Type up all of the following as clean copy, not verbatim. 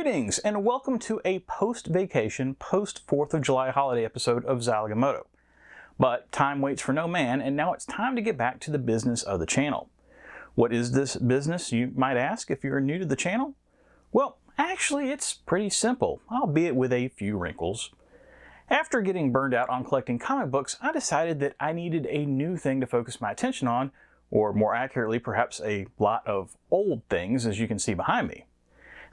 Greetings and welcome to a post-vacation, post-4th of July holiday episode of Zilog and Moto. But time waits for no man, and now it's time to get back to the business of the channel. What is this business, you might ask, if you're new to the channel? Well, actually it's pretty simple, albeit with a few wrinkles. After getting burned out on collecting comic books, I decided that I needed a new thing to focus my attention on, or more accurately, perhaps a lot of old things, as you can see behind me.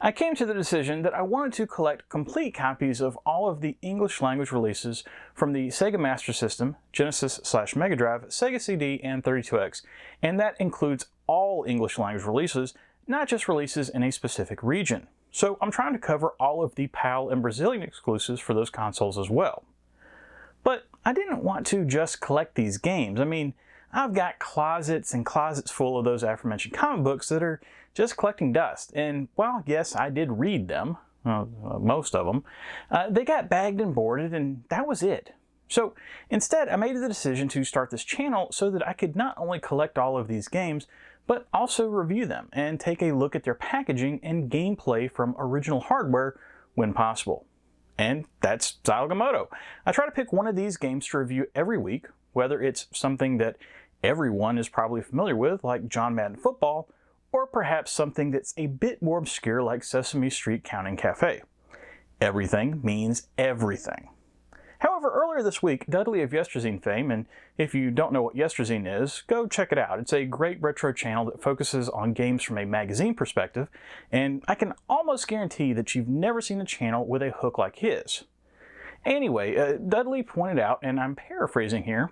I came to the decision that I wanted to collect complete copies of all of the English language releases from the Sega Master System, Genesis/Mega Drive, Sega CD, and 32X, and that includes all English language releases, not just releases in a specific region. So I'm trying to cover all of the PAL and Brazilian exclusives for those consoles as well. But I didn't want to just collect these games. I mean, I've got closets and closets full of those aforementioned comic books that are just collecting dust. And while, yes, I did read them, most of them, they got bagged and boarded, and that was it. So instead, I made the decision to start this channel so that I could not only collect all of these games, but also review them and take a look at their packaging and gameplay from original hardware when possible. And that's Zilog and Moto. I try to pick one of these games to review every week, whether it's something that everyone is probably familiar with, like John Madden Football, or perhaps something that's a bit more obscure like Sesame Street Counting Cafe. Everything means everything. However, earlier this week, Dudley of Yestrazine fame, and if you don't know what Yestrazine is, go check it out. It's a great retro channel that focuses on games from a magazine perspective, and I can almost guarantee that you've never seen a channel with a hook like his. Anyway, Dudley pointed out, and I'm paraphrasing here,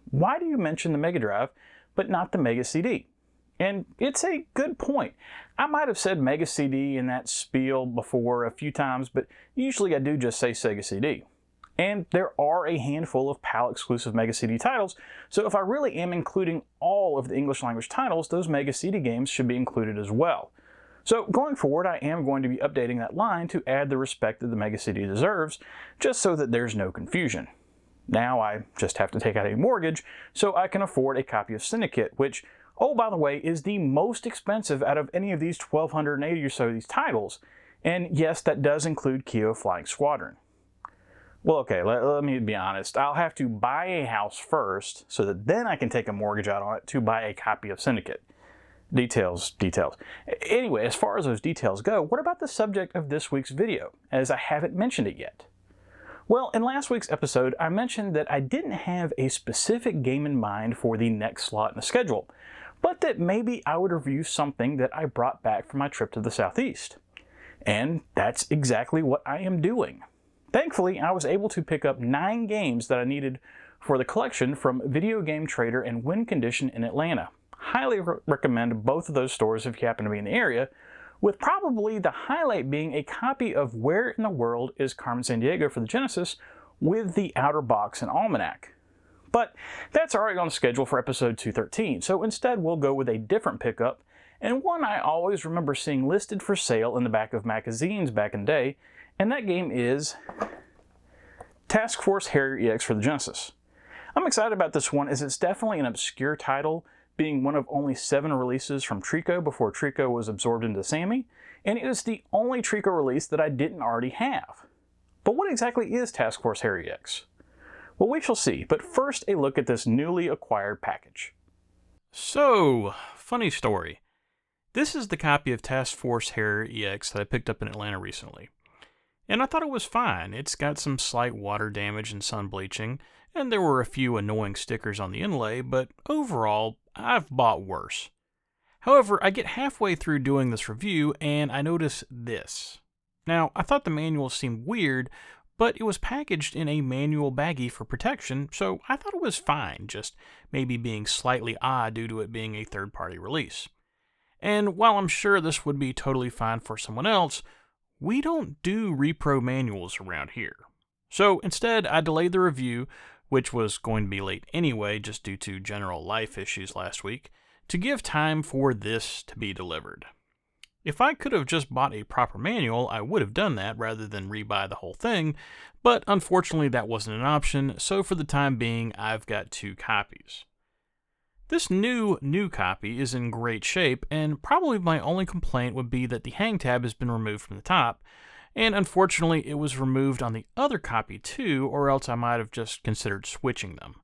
why do you mention the Mega Drive, but not the Mega CD? And it's a good point. I might have said Mega CD in that spiel before a few times, but usually I do just say Sega CD. And there are a handful of PAL exclusive Mega CD titles, so if I really am including all of the English language titles, those Mega CD games should be included as well. So going forward, I am going to be updating that line to add the respect that the Mega CD deserves, just so that there's no confusion. Now I just have to take out a mortgage so I can afford a copy of Syndicate, which, oh by the way, is the most expensive out of any of these 1,280 or so of these titles. And yes, that does include Kyo Flying Squadron. Well, okay, let me be honest. I'll have to buy a house first so that then I can take a mortgage out on it to buy a copy of Syndicate. Details. Anyway, as far as those details go, what about the subject of this week's video, as I haven't mentioned it yet? Well, in last week's episode, I mentioned that I didn't have a specific game in mind for the next slot in the schedule, but that maybe I would review something that I brought back from my trip to the Southeast. And that's exactly what I am doing. Thankfully, I was able to pick up 9 games that I needed for the collection from Video Game Trader and Win Condition in Atlanta. Highly recommend both of those stores if you happen to be in the area, with probably the highlight being a copy of Where in the World is Carmen Sandiego for the Genesis with the outer box and almanac. But that's already on the schedule for episode 213, so instead we'll go with a different pickup, and one I always remember seeing listed for sale in the back of magazines back in the day, and that game is Force Harrier EX for the Genesis. I'm excited about this one as it's definitely an obscure title, being one of only 7 releases from Trico before Trico was absorbed into Sammy, and it is the only Trico release that I didn't already have. But what exactly is Force Harrier EX? Well, we shall see, but first a look at this newly acquired package. So, funny story. This is the copy of Force Harrier EX that I picked up in Atlanta recently. And I thought it was fine. It's got some slight water damage and sun bleaching, and there were a few annoying stickers on the inlay, but overall, I've bought worse. However, I get halfway through doing this review and I notice this. Now, I thought the manual seemed weird, but it was packaged in a manual baggie for protection, so I thought it was fine, just maybe being slightly odd due to it being a third-party release. And while I'm sure this would be totally fine for someone else, we don't do repro manuals around here. So instead, I delayed the review, which was going to be late anyway just due to general life issues last week, to give time for this to be delivered. If I could have just bought a proper manual, I would have done that rather than rebuy the whole thing, but unfortunately that wasn't an option, so for the time being, I've got 2 copies. This new copy is in great shape, and probably my only complaint would be that the hang tab has been removed from the top, and unfortunately it was removed on the other copy too, or else I might have just considered switching them.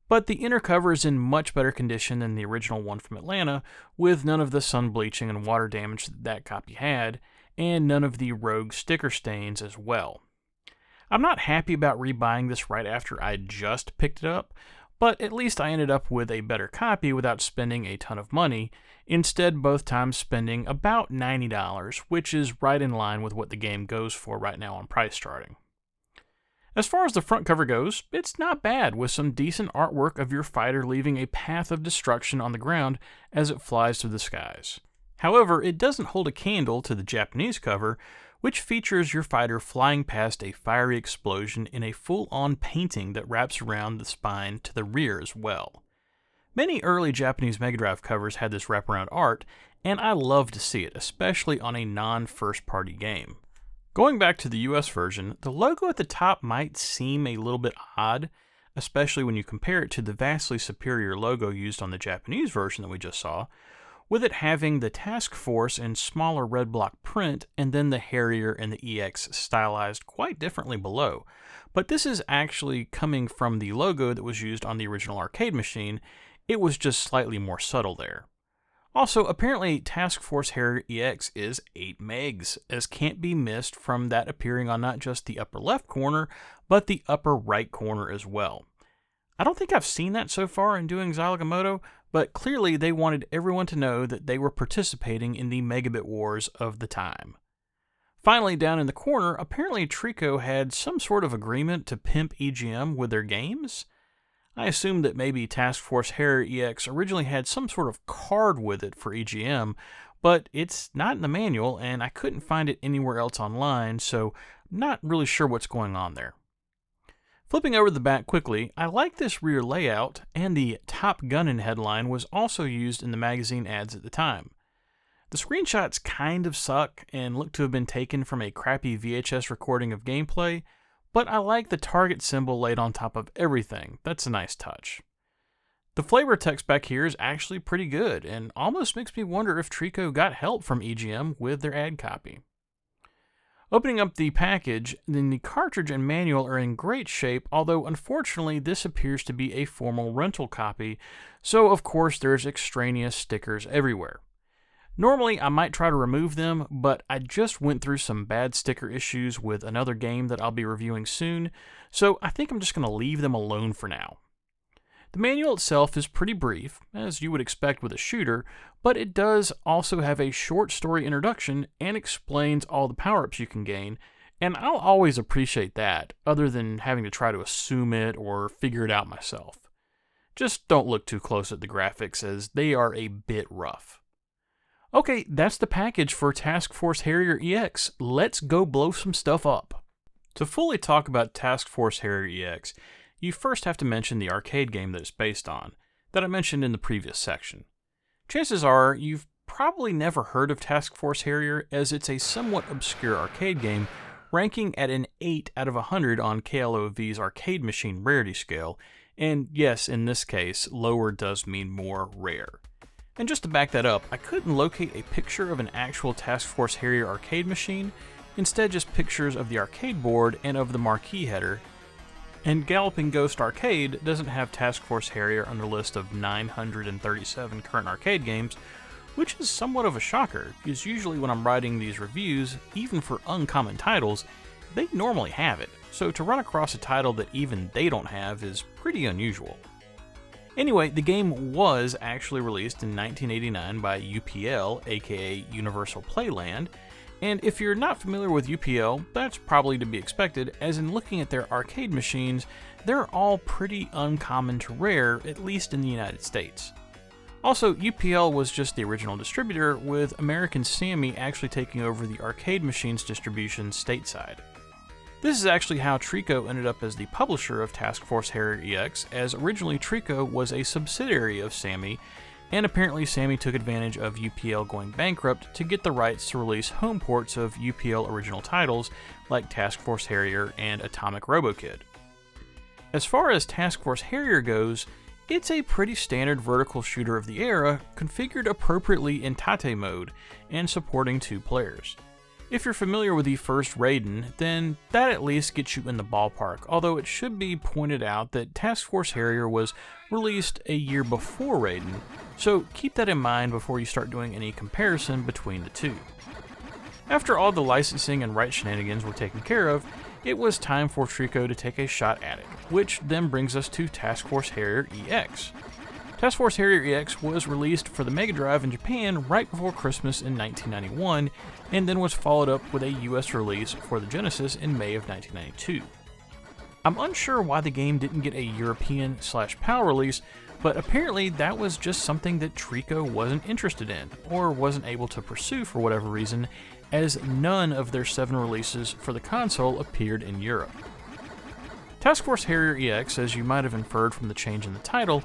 But the inner cover is in much better condition than the original one from Atlanta, with none of the sun bleaching and water damage that copy had, and none of the rogue sticker stains as well. I'm not happy about rebuying this right after I just picked it up, but at least I ended up with a better copy without spending a ton of money, instead both times spending about $90, which is right in line with what the game goes for right now on price charting. As far as the front cover goes, it's not bad, with some decent artwork of your fighter leaving a path of destruction on the ground as it flies through the skies. However, it doesn't hold a candle to the Japanese cover, which features your fighter flying past a fiery explosion in a full-on painting that wraps around the spine to the rear as well. Many early Japanese Mega Drive covers had this wraparound art, and I love to see it, especially on a non-first-party game. Going back to the US version, the logo at the top might seem a little bit odd, especially when you compare it to the vastly superior logo used on the Japanese version that we just saw, with it having the Task Force in smaller red block print and then the Harrier and the EX stylized quite differently below. But this is actually coming from the logo that was used on the original arcade machine. It was just slightly more subtle there. Also, apparently Task Force Harrier EX is 8 megs, as can't be missed from that appearing on not just the upper left corner, but the upper right corner as well. I don't think I've seen that so far in doing Zilog and Moto, but clearly they wanted everyone to know that they were participating in the megabit wars of the time. Finally, down in the corner, apparently Trico had some sort of agreement to pimp EGM with their games. I assumed that maybe Task Force Harrier EX originally had some sort of card with it for EGM, but it's not in the manual and I couldn't find it anywhere else online, so I'm not really sure what's going on there. Flipping over the back quickly, I like this rear layout, and the Top Gunnin' headline was also used in the magazine ads at the time. The screenshots kind of suck and look to have been taken from a crappy VHS recording of gameplay, but I like the target symbol laid on top of everything. That's a nice touch. The flavor text back here is actually pretty good, and almost makes me wonder if Trico got help from EGM with their ad copy. Opening up the package, then the cartridge and manual are in great shape, although unfortunately this appears to be a formal rental copy, so of course there's extraneous stickers everywhere. Normally I might try to remove them, but I just went through some bad sticker issues with another game that I'll be reviewing soon, so I think I'm just going to leave them alone for now. The manual itself is pretty brief, as you would expect with a shooter, but it does also have a short story introduction and explains all the power-ups you can gain, and I'll always appreciate that, other than having to try to assume it or figure it out myself. Just don't look too close at the graphics, as they are a bit rough. Okay, that's the package for Task Force Harrier EX. Let's go blow some stuff up. To fully talk about Task Force Harrier EX, you first have to mention the arcade game that it's based on, that I mentioned in the previous section. Chances are you've probably never heard of Task Force Harrier, as it's a somewhat obscure arcade game, ranking at an 8 out of 100 on KLOV's arcade machine rarity scale, and yes, in this case, lower does mean more rare. And just to back that up, I couldn't locate a picture of an actual Task Force Harrier arcade machine, instead just pictures of the arcade board and of the marquee header. And Galloping Ghost Arcade doesn't have Task Force Harrier on their list of 937 current arcade games, which is somewhat of a shocker, because usually when I'm writing these reviews, even for uncommon titles, they normally have it, so to run across a title that even they don't have is pretty unusual. Anyway, the game was actually released in 1989 by UPL, aka Universal Playland, and if you're not familiar with UPL, that's probably to be expected, as in looking at their arcade machines, they're all pretty uncommon to rare, at least in the United States. Also, UPL was just the original distributor, with American Sammy actually taking over the arcade machines distribution stateside. This is actually how Trico ended up as the publisher of Task Force Harrier EX, as originally Trico was a subsidiary of Sammy, and apparently Sammy took advantage of UPL going bankrupt to get the rights to release home ports of UPL original titles like Task Force Harrier and Atomic RoboKid. As far as Task Force Harrier goes, It's a pretty standard vertical shooter of the era, configured appropriately in Tate mode and supporting 2 players. If you're familiar with the first Raiden, then that at least gets you in the ballpark, although it should be pointed out that Task Force Harrier was released a year before Raiden, so keep that in mind before you start doing any comparison between the two. After all the licensing and rights shenanigans were taken care of, it was time for Trico to take a shot at it, which then brings us to Task Force Harrier EX. Task Force Harrier EX was released for the Mega Drive in Japan right before Christmas in 1991, and then was followed up with a US release for the Genesis in May of 1992. I'm unsure why the game didn't get a European/PAL release, but apparently that was just something that Trico wasn't interested in, or wasn't able to pursue for whatever reason, as none of their 7 releases for the console appeared in Europe. Task Force Harrier EX, as you might have inferred from the change in the title,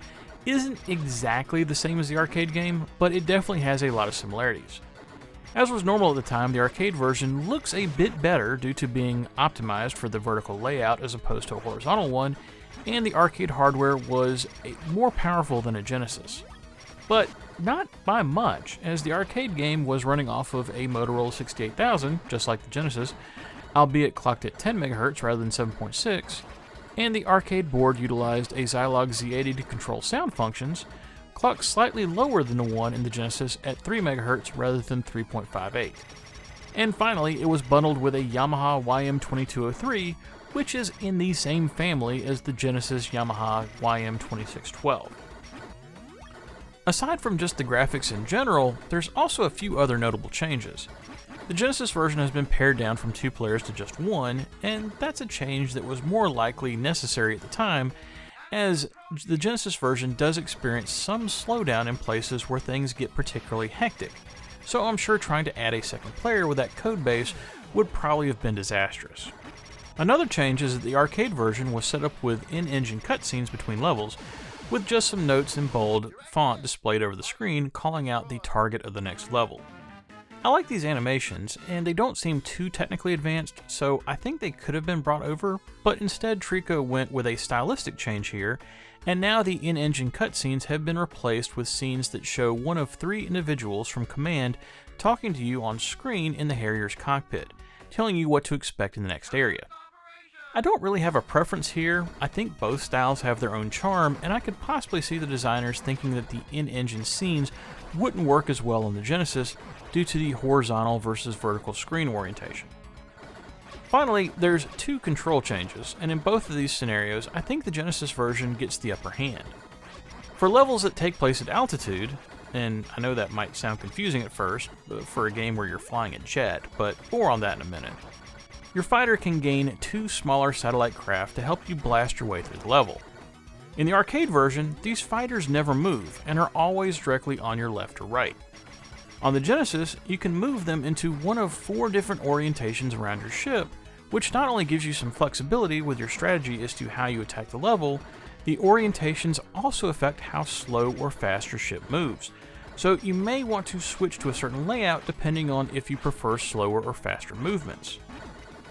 isn't exactly the same as the arcade game, but it definitely has a lot of similarities. As was normal at the time, the arcade version looks a bit better due to being optimized for the vertical layout as opposed to a horizontal one, and the arcade hardware was more powerful than a Genesis. But not by much, as the arcade game was running off of a Motorola 68000, just like the Genesis, albeit clocked at 10 MHz rather than 7.6, and the arcade board utilized a Zilog Z80 to control sound functions, clocked slightly lower than the one in the Genesis at 3 MHz rather than 3.58. And finally, it was bundled with a Yamaha YM2203, which is in the same family as the Genesis Yamaha YM2612. Aside from just the graphics in general, there's also a few other notable changes. The Genesis version has been pared down from 2 players to just 1, and that's a change that was more likely necessary at the time, as the Genesis version does experience some slowdown in places where things get particularly hectic, so I'm sure trying to add a second player with that code base would probably have been disastrous. Another change is that the arcade version was set up with in-engine cutscenes between levels, with just some notes in bold font displayed over the screen calling out the target of the next level. I like these animations, and they don't seem too technically advanced, so I think they could have been brought over, but instead Trico went with a stylistic change here, and now the in-engine cutscenes have been replaced with scenes that show one of 3 individuals from Command talking to you on screen in the Harrier's cockpit, telling you what to expect in the next area. I don't really have a preference here. I think both styles have their own charm, and I could possibly see the designers thinking that the in-engine scenes wouldn't work as well on the Genesis due to the horizontal versus vertical screen orientation. Finally, there's 2 control changes, and in both of these scenarios, I think the Genesis version gets the upper hand. For levels that take place at altitude, and I know that might sound confusing at first for a game where you're flying a jet, but more on that in a minute. Your fighter can gain 2 smaller satellite craft to help you blast your way through the level. In the arcade version, these fighters never move and are always directly on your left or right. On the Genesis, you can move them into one of 4 different orientations around your ship, which not only gives you some flexibility with your strategy as to how you attack the level, the orientations also affect how slow or fast your ship moves, so you may want to switch to a certain layout depending on if you prefer slower or faster movements.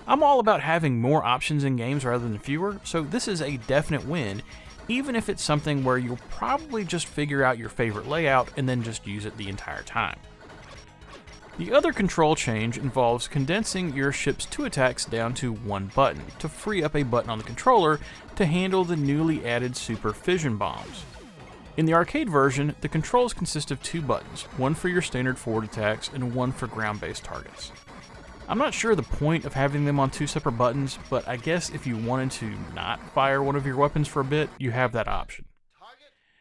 I'm all about having more options in games rather than fewer, so this is a definite win, even if it's something where you'll probably just figure out your favorite layout and then just use it the entire time. The other control change involves condensing your ship's 2 attacks down to 1 button, to free up a button on the controller to handle the newly added super fission bombs. In the arcade version, the controls consist of 2 buttons, one for your standard forward attacks and one for ground-based targets. I'm not sure the point of having them on 2 separate buttons, but I guess if you wanted to not fire one of your weapons for a bit, you have that option.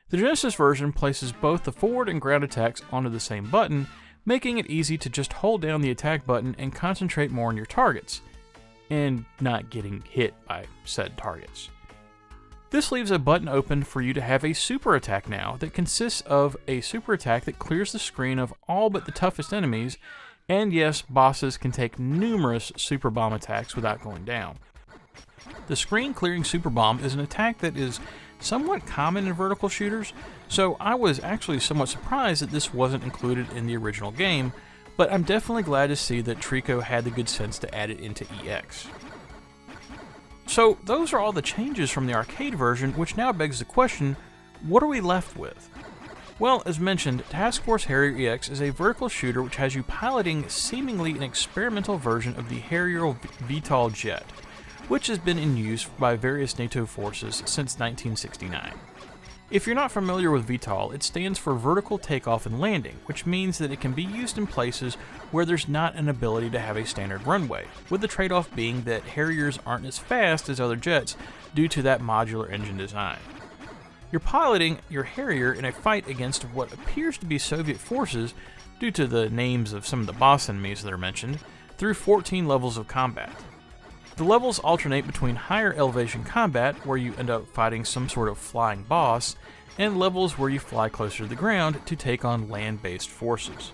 The Genesis version places both the forward and ground attacks onto the same button, making it easy to just hold down the attack button and concentrate more on your targets, and not getting hit by said targets. This leaves a button open for you to have a super attack now that consists of a super attack that clears the screen of all but the toughest enemies, and yes, bosses can take numerous super bomb attacks without going down. The screen clearing super bomb is an attack that is somewhat common in vertical shooters, so I was actually somewhat surprised that this wasn't included in the original game, but I'm definitely glad to see that Trico had the good sense to add it into EX. So those are all the changes from the arcade version, which now begs the question, what are we left with? Well, as mentioned, Task Force Harrier EX is a vertical shooter which has you piloting seemingly an experimental version of the Harrier VTOL jet, which has been in use by various NATO forces since 1969. If you're not familiar with VTOL, it stands for Vertical Takeoff and Landing, which means that it can be used in places where there's not an ability to have a standard runway, with the trade-off being that Harriers aren't as fast as other jets due to that modular engine design. You're piloting your Harrier in a fight against what appears to be Soviet forces due to the names of some of the boss enemies that are mentioned, through 14 levels of combat. The levels alternate between higher elevation combat, where you end up fighting some sort of flying boss, and levels where you fly closer to the ground to take on land-based forces.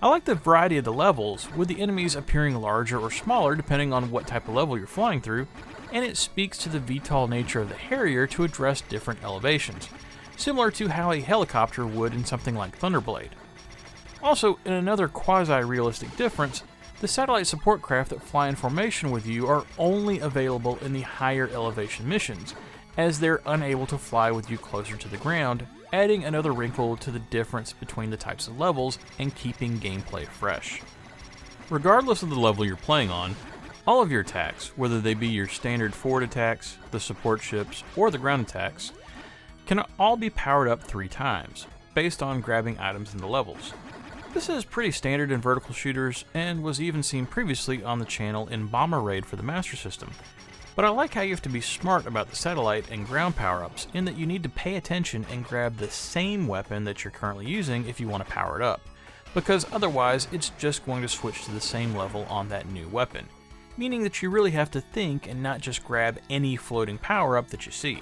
I like the variety of the levels, with the enemies appearing larger or smaller depending on what type of level you're flying through, and it speaks to the VTOL nature of the Harrier to address different elevations, similar to how a helicopter would in something like Thunderblade. Also, in another quasi-realistic difference, the satellite support craft that fly in formation with you are only available in the higher elevation missions, as they're unable to fly with you closer to the ground, adding another wrinkle to the difference between the types of levels and keeping gameplay fresh. Regardless of the level you're playing on, all of your attacks, whether they be your standard forward attacks, the support ships, or the ground attacks, can all be powered up 3 times, based on grabbing items in the levels. This is pretty standard in vertical shooters, and was even seen previously on the channel in Bomber Raid for the Master System. But I like how you have to be smart about the satellite and ground power-ups, in that you need to pay attention and grab the same weapon that you're currently using if you want to power it up, because otherwise it's just going to switch to the same level on that new weapon, meaning that you really have to think and not just grab any floating power-up that you see.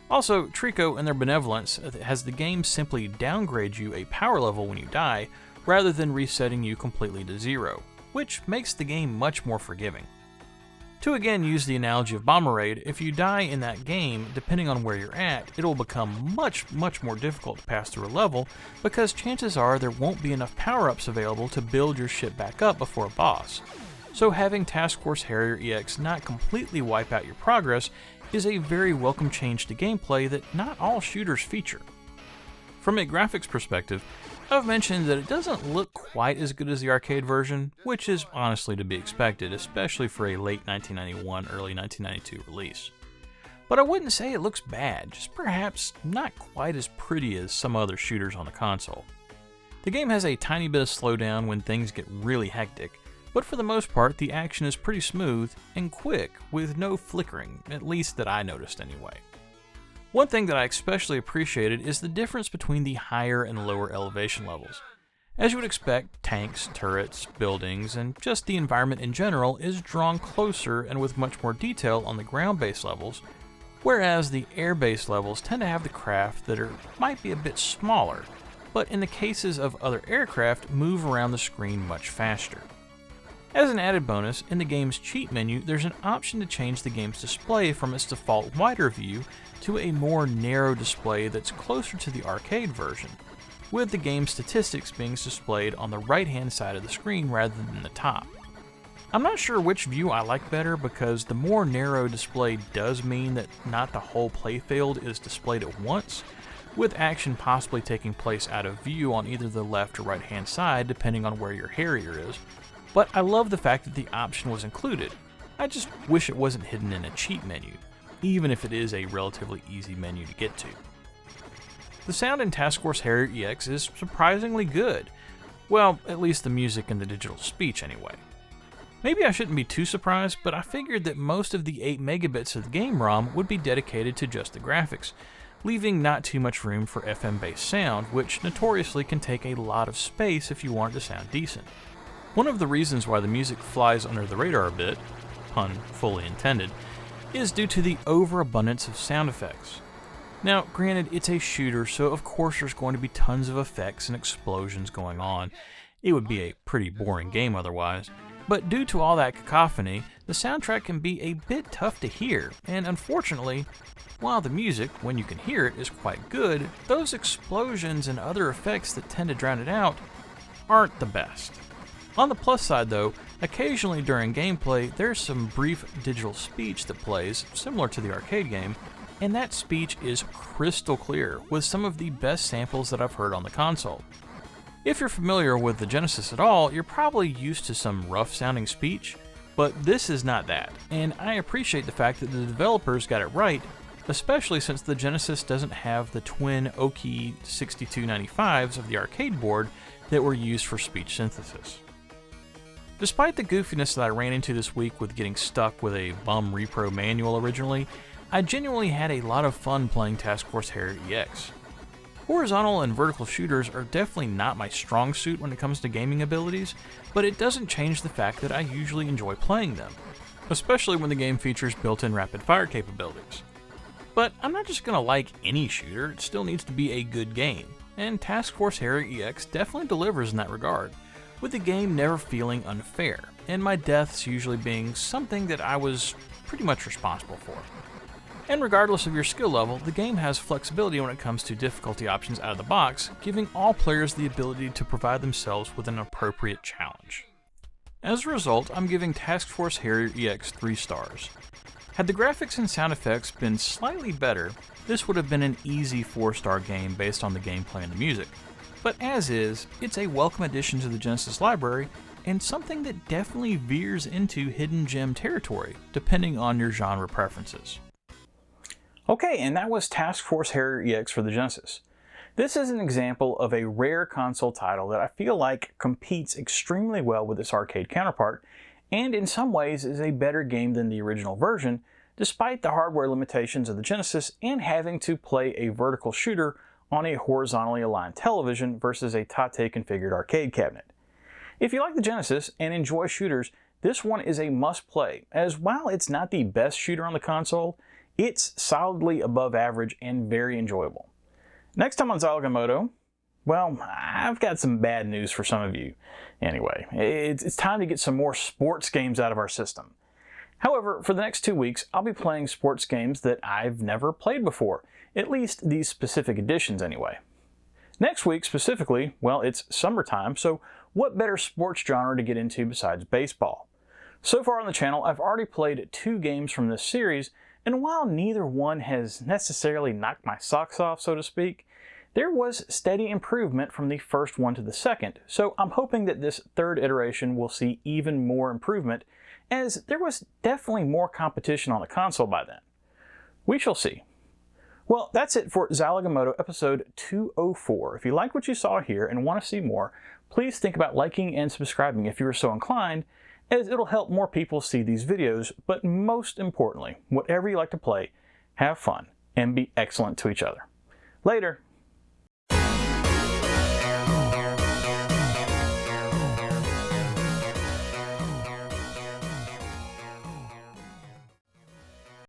Also, Trico and their benevolence has the game simply downgrade you a power level when you die, rather than resetting you completely to 0, which makes the game much more forgiving. To again use the analogy of Bomber Raid, if you die in that game, depending on where you're at, it'll become much more difficult to pass through a level, because chances are there won't be enough power-ups available to build your ship back up before a boss. So having Task Force Harrier EX not completely wipe out your progress is a very welcome change to gameplay that not all shooters feature. From a graphics perspective, I've mentioned that it doesn't look quite as good as the arcade version, which is honestly to be expected, especially for a late 1991, early 1992 release. But I wouldn't say it looks bad, just perhaps not quite as pretty as some other shooters on the console. The game has a tiny bit of slowdown when things get really hectic, but for the most part the action is pretty smooth and quick with no flickering, at least that I noticed anyway. One thing that I especially appreciated is the difference between the higher and lower elevation levels. As you would expect, tanks, turrets, buildings, and just the environment in general is drawn closer and with much more detail on the ground-based levels, whereas the air-based levels tend to have the craft that might be a bit smaller, but in the cases of other aircraft move around the screen much faster. As an added bonus, in the game's cheat menu, there's an option to change the game's display from its default wider view to a more narrow display that's closer to the arcade version, with the game's statistics being displayed on the right-hand side of the screen rather than the top. I'm not sure which view I like better, because the more narrow display does mean that not the whole playfield is displayed at once, with action possibly taking place out of view on either the left or right-hand side depending on where your Harrier is. But I love the fact that the option was included. I just wish it wasn't hidden in a cheat menu, even if it is a relatively easy menu to get to. The sound in Task Force Harrier EX is surprisingly good. Well, at least the music and the digital speech anyway. Maybe I shouldn't be too surprised, but I figured that most of the 8 megabits of the game ROM would be dedicated to just the graphics, leaving not too much room for FM-based sound, which notoriously can take a lot of space if you want it to sound decent. One of the reasons why the music flies under the radar a bit, pun fully intended, is due to the overabundance of sound effects. Now, granted, it's a shooter, so of course there's going to be tons of effects and explosions going on. It would be a pretty boring game otherwise. But due to all that cacophony, the soundtrack can be a bit tough to hear, and unfortunately, while the music, when you can hear it, is quite good, those explosions and other effects that tend to drown it out aren't the best. On the plus side though, occasionally during gameplay there's some brief digital speech that plays, similar to the arcade game, and that speech is crystal clear with some of the best samples that I've heard on the console. If you're familiar with the Genesis at all, you're probably used to some rough sounding speech, but this is not that, and I appreciate the fact that the developers got it right, especially since the Genesis doesn't have the twin Oki 6295s of the arcade board that were used for speech synthesis. Despite the goofiness that I ran into this week with getting stuck with a bum repro manual originally, I genuinely had a lot of fun playing Task Force Harrier EX. Horizontal and vertical shooters are definitely not my strong suit when it comes to gaming abilities, but it doesn't change the fact that I usually enjoy playing them, especially when the game features built-in rapid-fire capabilities. But I'm not just gonna like any shooter, it still needs to be a good game, and Task Force Harrier EX definitely delivers in that regard, with the game never feeling unfair, and my deaths usually being something that I was pretty much responsible for. And regardless of your skill level, the game has flexibility when it comes to difficulty options out of the box, giving all players the ability to provide themselves with an appropriate challenge. As a result, I'm giving Task Force Harrier EX 3 stars. Had the graphics and sound effects been slightly better, this would have been an easy 4-star game based on the gameplay and the music. But as is, it's a welcome addition to the Genesis library, and something that definitely veers into hidden gem territory, depending on your genre preferences. Okay, and that was Task Force Harrier EX for the Genesis. This is an example of a rare console title that I feel like competes extremely well with its arcade counterpart, and in some ways is a better game than the original version, despite the hardware limitations of the Genesis and having to play a vertical shooter on a horizontally aligned television versus a Tate configured arcade cabinet. If you like the Genesis and enjoy shooters, this one is a must-play, as while it's not the best shooter on the console, it's solidly above average and very enjoyable. Next time on Zilog and Moto, well, I've got some bad news for some of you. Anyway, it's time to get some more sports games out of our system. However, for the next 2 weeks, I'll be playing sports games that I've never played before, at least these specific editions anyway. Next week specifically, well, it's summertime, so what better sports genre to get into besides baseball? So far on the channel, I've already played 2 games from this series, and while neither one has necessarily knocked my socks off, so to speak, there was steady improvement from the first one to the second, so I'm hoping that this third iteration will see even more improvement, as there was definitely more competition on the console by then. We shall see. Well, that's it for Zilog and Moto episode 204. If you like what you saw here and want to see more, please think about liking and subscribing if you are so inclined, as it'll help more people see these videos, but most importantly, whatever you like to play, have fun and be excellent to each other. Later!